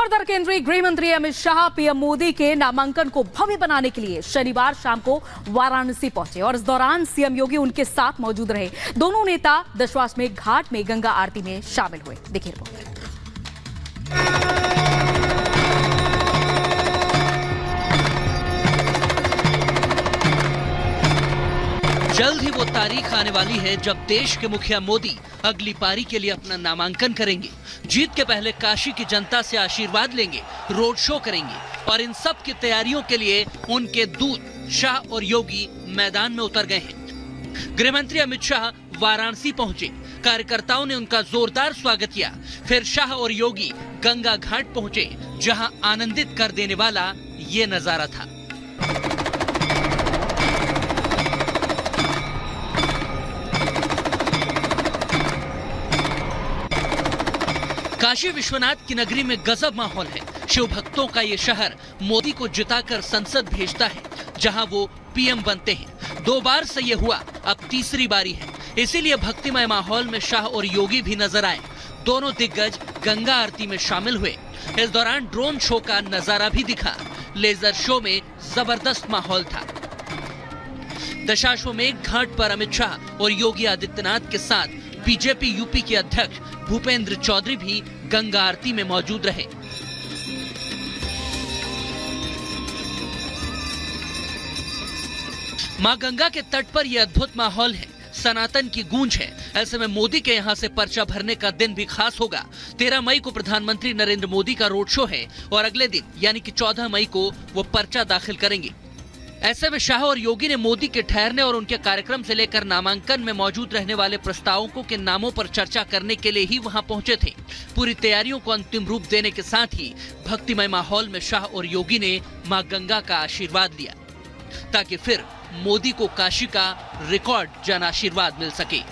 और इधर केंद्रीय गृह मंत्री अमित शाह पीएम मोदी के नामांकन को भव्य बनाने के लिए शनिवार शाम को वाराणसी पहुंचे और इस दौरान सीएम योगी उनके साथ मौजूद रहे। दोनों नेता दशाश्वमेध घाट में गंगा आरती में शामिल हुए। देखिए रिपोर्ट। जल्द ही वो तारीख आने वाली है जब देश के मुखिया मोदी अगली पारी के लिए अपना नामांकन करेंगे। जीत के पहले काशी की जनता से आशीर्वाद लेंगे, रोड शो करेंगे और इन सब की तैयारियों के लिए उनके दूत शाह और योगी मैदान में उतर गए हैं। गृह मंत्री अमित शाह वाराणसी पहुंचे, कार्यकर्ताओं ने उनका जोरदार स्वागत किया। फिर शाह और योगी गंगा घाट पहुंचे, जहां आनंदित कर देने वाला ये नजारा था। काशी विश्वनाथ की नगरी में गजब माहौल है। शिव भक्तों का ये शहर मोदी को जिताकर संसद भेजता है, जहां वो पीएम बनते हैं। 2 बार से ये हुआ, अब तीसरी बारी है। इसीलिए भक्तिमय माहौल में शाह और योगी भी नजर आए। दोनों दिग्गज गंगा आरती में शामिल हुए। इस दौरान ड्रोन शो का नजारा भी दिखा। लेजर शो में जबरदस्त माहौल था। दशाश्वमेध घाट पर अमित शाह और योगी आदित्यनाथ के साथ बीजेपी यूपी के अध्यक्ष भूपेंद्र चौधरी भी गंगा आरती में मौजूद रहे। मां गंगा के तट पर यह अद्भुत माहौल है, सनातन की गूंज है। ऐसे में मोदी के यहां से पर्चा भरने का दिन भी खास होगा। 13 मई को प्रधानमंत्री नरेंद्र मोदी का रोड शो है और अगले दिन यानी कि 14 मई को वो पर्चा दाखिल करेंगे। ऐसे में शाह और योगी ने मोदी के ठहरने और उनके कार्यक्रम से लेकर नामांकन में मौजूद रहने वाले प्रस्तावकों के नामों पर चर्चा करने के लिए ही वहां पहुंचे थे। पूरी तैयारियों को अंतिम रूप देने के साथ ही भक्तिमय माहौल में शाह और योगी ने मां गंगा का आशीर्वाद लिया, ताकि फिर मोदी को काशी का रिकॉर्ड जन आशीर्वाद मिल सके।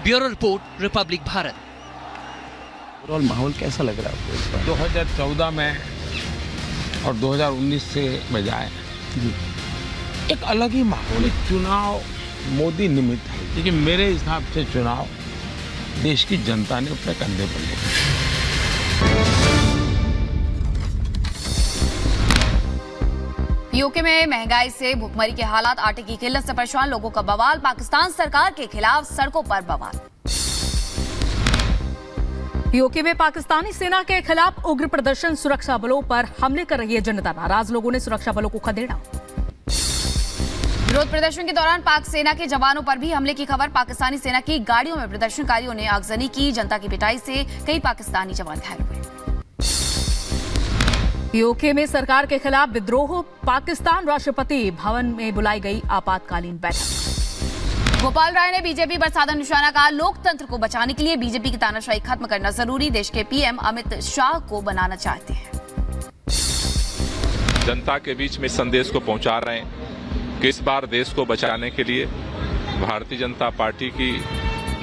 Bureau report, Republic Bharat. Overall माहौल कैसा लग रहा है आपको? 2014 में और 2019 से बजाय एक अलग ही माहौल है। चुनाव मोदी निमित्त है, लेकिन मेरे हिसाब से चुनाव देश की जनता ने अपने कंधे पर लिया। यूके में महंगाई से भुखमरी के हालात, आटे की किल्लत से परेशान लोगों का बवाल, पाकिस्तान सरकार के खिलाफ सड़कों पर बवाल। यूके में पाकिस्तानी सेना के खिलाफ उग्र प्रदर्शन, सुरक्षा बलों पर हमले कर रही है जनता। नाराज लोगों ने सुरक्षा बलों को खदेड़ा। विरोध प्रदर्शन के दौरान पाक सेना के जवानों पर भी हमले की खबर। पाकिस्तानी सेना की गाड़ियों में प्रदर्शनकारियों ने आगजनी की। जनता की पिटाई से कई पाकिस्तानी जवान घायल हुए। यूके में सरकार के खिलाफ विद्रोह, पाकिस्तान राष्ट्रपति भवन में बुलाई गई आपातकालीन बैठक। गोपाल राय ने बीजेपी पर साधा निशाना कहा। लोकतंत्र को बचाने के लिए बीजेपी की तानाशाही खत्म करना जरूरी। देश के पीएम अमित शाह को बनाना चाहते हैं। जनता के बीच में संदेश को पहुंचा रहे हैं कि इस बार देश को बचाने के लिए भारतीय जनता पार्टी की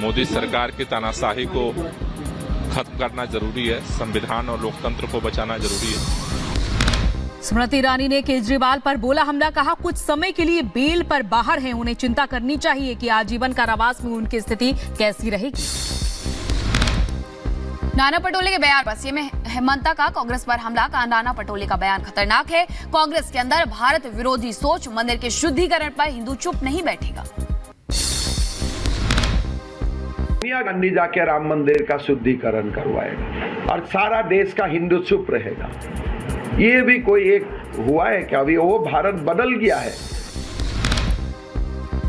मोदी सरकार की तानाशाही को खत्म करना जरूरी है। संविधान और लोकतंत्र को बचाना जरूरी है। स्मृति ईरानी ने केजरीवाल पर बोला हमला, कहा कुछ समय के लिए बेल पर बाहर हैं, उन्हें चिंता करनी चाहिए कि आजीवन कारावास में उनकी स्थिति कैसी रहेगी। नाना पटोले के बयान पर सीएम हेमंता का कांग्रेस पर हमला। का नाना पटोले का बयान खतरनाक है। कांग्रेस के अंदर भारत विरोधी सोच। मंदिर के शुद्धिकरण पर हिंदू चुप नहीं बैठेगा। सोनिया गांधी जाके राम मंदिर का शुद्धिकरण करवाएगा और सारा देश का हिंदू चुप रहेगा। ये भी कोई एक हुआ है क्या? अभी वो भारत बदल गया है।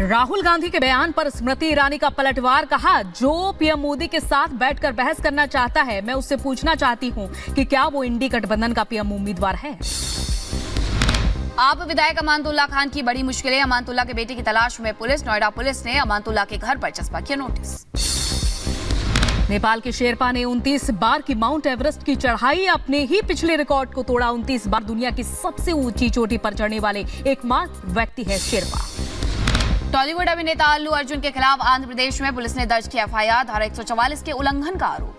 राहुल गांधी के बयान पर स्मृति ईरानी का पलटवार, कहा जो पीएम मोदी के साथ बैठकर बहस करना चाहता है, मैं उससे पूछना चाहती हूं कि क्या वो इंडी गठबंधन का पीएम उम्मीदवार है। आप विधायक अमानतुल्लाह खान की बड़ी मुश्किलें। अमानतुल्लाह के बेटे की तलाश में पुलिस। नोएडा पुलिस ने अमानतुल्लाह के घर पर चस्पा किया नोटिस। नेपाल के शेरपा ने 29 बार की माउंट एवरेस्ट की चढ़ाई, अपने ही पिछले रिकॉर्ड को तोड़ा। 29 बार दुनिया की सबसे ऊंची चोटी पर चढ़ने वाले एकमात्र व्यक्ति है शेरपा। टॉलीवुड अभिनेता अल्लू अर्जुन के खिलाफ आंध्र प्रदेश में पुलिस ने दर्ज किया एफआईआर। धारा 144 के उल्लंघन का आरोप।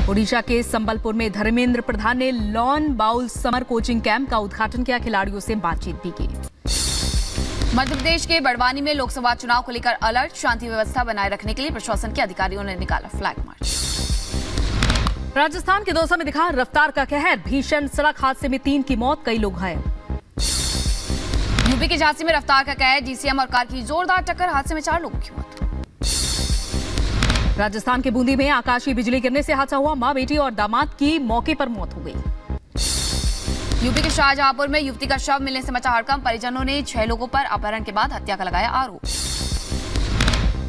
ओडिशा के संबलपुर में धर्मेंद्र प्रधान ने lawn bowl summer coaching camp का उद्घाटन किया। खिलाड़ियों से बातचीत भी की। मध्य प्रदेश के बड़वानी में लोकसभा चुनाव को लेकर अलर्ट। शांति व्यवस्था बनाए रखने के लिए प्रशासन के अधिकारियों ने निकाला फ्लैग मार्च। राजस्थान के दौसा में दिखा रफ्तार का कहर, भीषण सड़क हादसे में 3 की मौत, कई लोग घायल। यूपी के झांसी में रफ्तार का कहर, जीसीएम और कार की जोरदार टक्कर, हादसे में 4 लोगों की मौत। राजस्थान के बूंदी में आकाशीय बिजली गिरने से हादसा हुआ, मां बेटी और दामाद की मौके पर मौत हो गई। यूपी के शाहजहांपुर में युवती का शव मिलने से मचा हड़कंप, परिजनों ने 6 लोगों पर अपहरण के बाद हत्या का लगाया आरोप।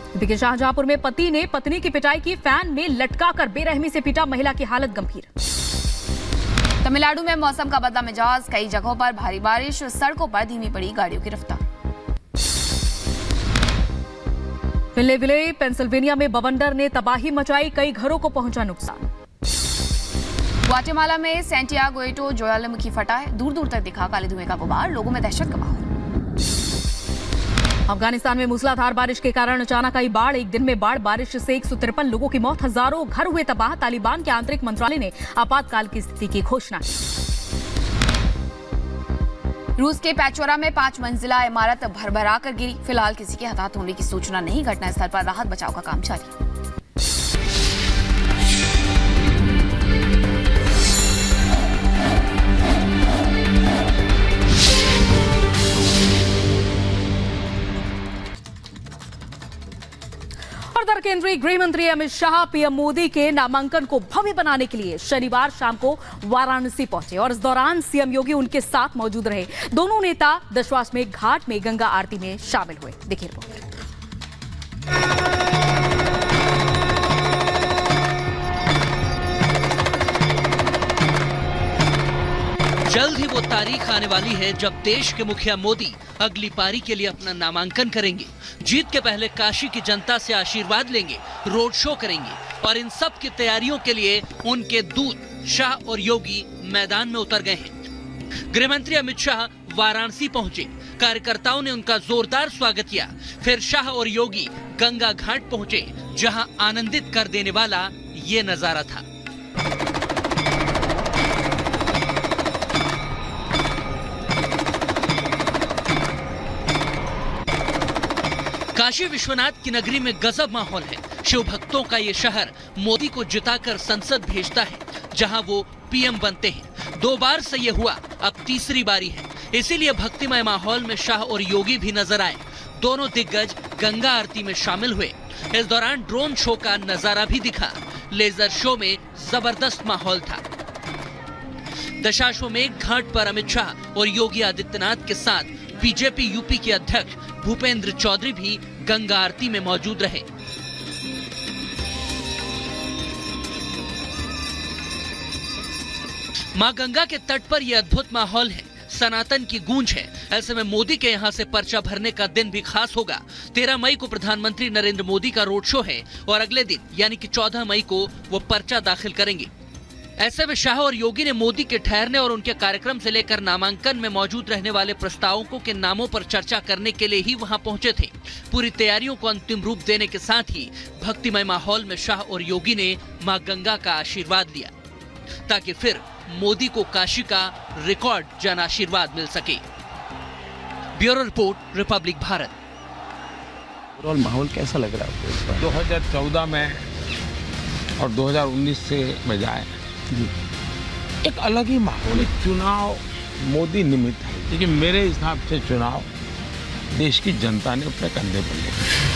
यूपी के शाहजहांपुर में पति ने पत्नी की पिटाई की, फैन में लटकाकर बेरहमी से पीटा, महिला की हालत गंभीर। तमिलनाडु में मौसम का बदला मिजाज, कई जगहों पर भारी बारिश, सड़कों पर धीमी पड़ी गाड़ियों की रफ्तार। विले पेंसिल्वेनिया में बवंडर ने तबाही मचाई, कई घरों को पहुंचा नुकसान। ग्वाटेमाला में सैंटियागो एटो ज्वालामुखी फटा है, दूर दूर तक दिखा काले धुएं का गुबार, लोगों में दहशत का माहौल। अफगानिस्तान में मूसलाधार बारिश के कारण अचानक आई बाढ़, एक दिन में बारिश से 153 लोगों की मौत, हजारों घर हुए तबाह। तालिबान के आंतरिक मंत्रालय ने आपातकाल की स्थिति की घोषणा की। रूस के पैचोरा में 5 मंजिला इमारत भरभरा कर गिरी, फिलहाल किसी के हताहत होने की सूचना नहीं, घटनास्थल पर राहत बचाव का काम जारी। केंद्रीय गृह मंत्री अमित शाह पीएम मोदी के नामांकन को भव्य बनाने के लिए शनिवार शाम को वाराणसी पहुंचे और इस दौरान सीएम योगी उनके साथ मौजूद रहे। दोनों नेता दशाश्वमेध घाट में गंगा आरती में शामिल हुए। देखिए रिपोर्ट। जल्द ही वो तारीख आने वाली है जब देश के मुखिया मोदी अगली पारी के लिए अपना नामांकन करेंगे, जीत के पहले काशी की जनता से आशीर्वाद लेंगे, रोड शो करेंगे और इन सब की तैयारियों के लिए उनके दूत शाह और योगी मैदान में उतर गए हैं। गृह मंत्री अमित शाह वाराणसी पहुंचे, कार्यकर्ताओं ने उनका जोरदार स्वागत किया। फिर शाह और योगी गंगा घाट पहुंचे, जहां आनंदित कर देने वाला ये नजारा था। काशी विश्वनाथ की नगरी में गजब माहौल है। शिव भक्तों का ये शहर मोदी को जिताकर संसद भेजता है, जहां वो पीएम बनते हैं। 2 बार से ये हुआ, अब तीसरी बारी है, इसीलिए भक्तिमय माहौल में शाह और योगी भी नजर आए। दोनों दिग्गज गंगा आरती में शामिल हुए। इस दौरान ड्रोन शो का नजारा भी दिखा। लेजर शो में जबरदस्त माहौल था। दशाश्वमेध घाट पर अमित शाह और योगी आदित्यनाथ के साथ बीजेपी यूपी के अध्यक्ष भूपेंद्र चौधरी भी गंगा आरती में मौजूद रहे। मां गंगा के तट पर यह अद्भुत माहौल है, सनातन की गूंज है। ऐसे में मोदी के यहां से पर्चा भरने का दिन भी खास होगा। 13 मई को प्रधानमंत्री नरेंद्र मोदी का रोड शो है और अगले दिन यानी कि 14 मई को वो पर्चा दाखिल करेंगे। ऐसे में शाह और योगी ने मोदी के ठहरने और उनके कार्यक्रम से लेकर नामांकन में मौजूद रहने वाले प्रस्तावकों के नामों पर चर्चा करने के लिए ही वहां पहुंचे थे। पूरी तैयारियों को अंतिम रूप देने के साथ ही भक्तिमय माहौल में शाह और योगी ने मां गंगा का आशीर्वाद लिया, ताकि फिर मोदी को काशी का रिकॉर्ड जन आशीर्वाद मिल सके। Bureau report, Republic Bharat. Overall माहौल कैसा लग रहा है आपको इस बार? 2014 में और 2019 से बजाय एक अलग ही माहौल है। चुनाव मोदी निमित्त है, लेकिन मेरे हिसाब से चुनाव देश की जनता ने अपने कंधे पर लिया।